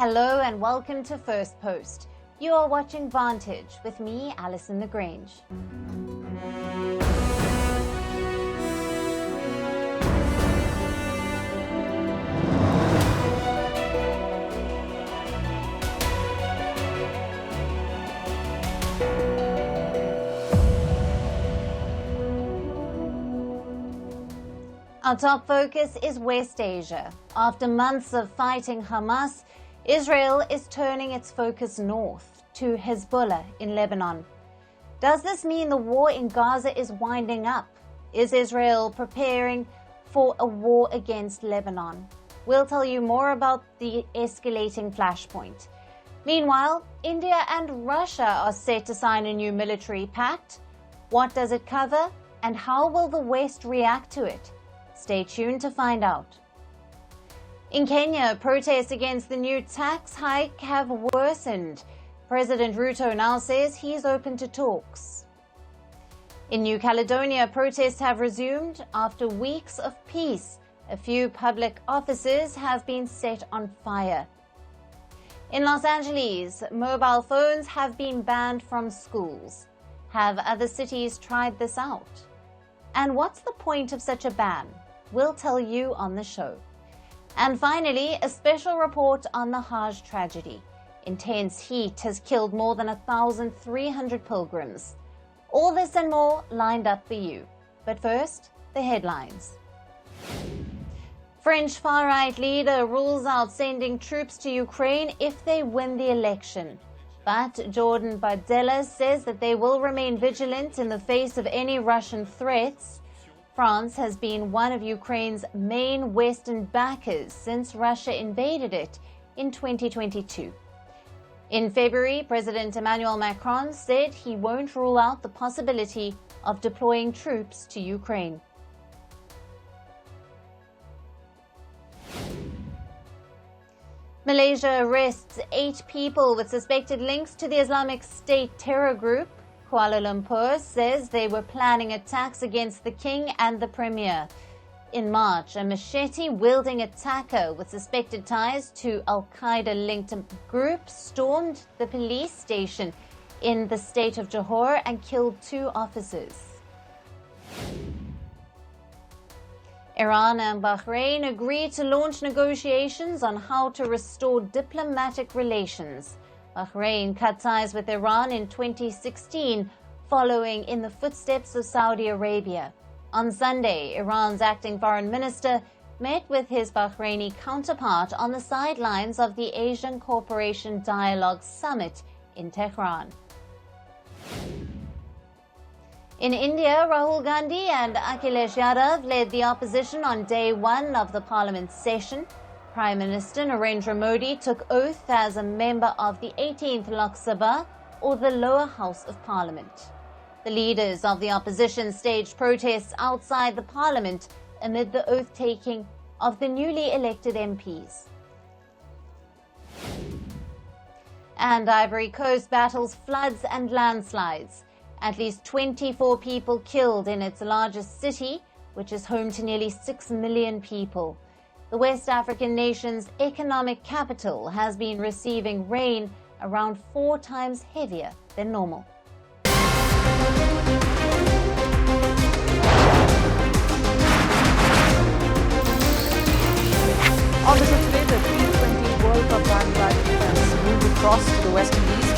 Hello and welcome to Firstpost. You are watching Vantage with me, Alison Lagrange. Our top focus is West Asia. After months of fighting Hamas, Israel is turning its focus north to Hezbollah in Lebanon. Does this mean the war in Gaza is winding up? Is Israel preparing for a war against Lebanon? We'll tell you more about the escalating flashpoint. Meanwhile, India and Russia are set to sign a new military pact. What does it cover, and how will the West react to it? Stay tuned to find out. In Kenya, protests against the new tax hike have worsened. President Ruto now says he's open to talks. In New Caledonia, protests have resumed after weeks of peace. A few public offices have been set on fire. In Los Angeles, mobile phones have been banned from schools. Have other cities tried this out? And what's the point of such a ban? We'll tell you on the show. And finally, a special report on the Hajj tragedy. Intense heat has killed more than 1,300 pilgrims. All this and more lined up for you. But first, the headlines. French far-right leader rules out sending troops to Ukraine if they win the election. But Jordan Bardella says that they will remain vigilant in the face of any Russian threats. France has been one of Ukraine's main Western backers since Russia invaded it in 2022. In February, President Emmanuel Macron said he won't rule out the possibility of deploying troops to Ukraine. Malaysia arrests 8 people with suspected links to the Islamic State terror group. Kuala Lumpur says they were planning attacks against the king and the premier. In March, a machete-wielding attacker with suspected ties to Al-Qaeda-linked group stormed the police station in the state of Johor and killed 2 officers. Iran and Bahrain agreed to launch negotiations on how to restore diplomatic relations. Bahrain cut ties with Iran in 2016, following in the footsteps of Saudi Arabia. On Sunday, Iran's acting foreign minister met with his Bahraini counterpart on the sidelines of the Asian Cooperation Dialogue Summit in Tehran. In India, Rahul Gandhi and Akhilesh Yadav led the opposition on day 1 of the parliament session. Prime Minister Narendra Modi took oath as a member of the 18th Lok Sabha, or the lower house of parliament. The leaders of the opposition staged protests outside the parliament amid the oath-taking of the newly elected MPs. And Ivory Coast battles floods and landslides. At least 24 people killed in its largest city, which is home to nearly 6 million people. The West African nation's economic capital has been receiving rain around 4 times heavier than normal. Obviously today, the T20 World Cup Bangladesh has moved across to the West Indies.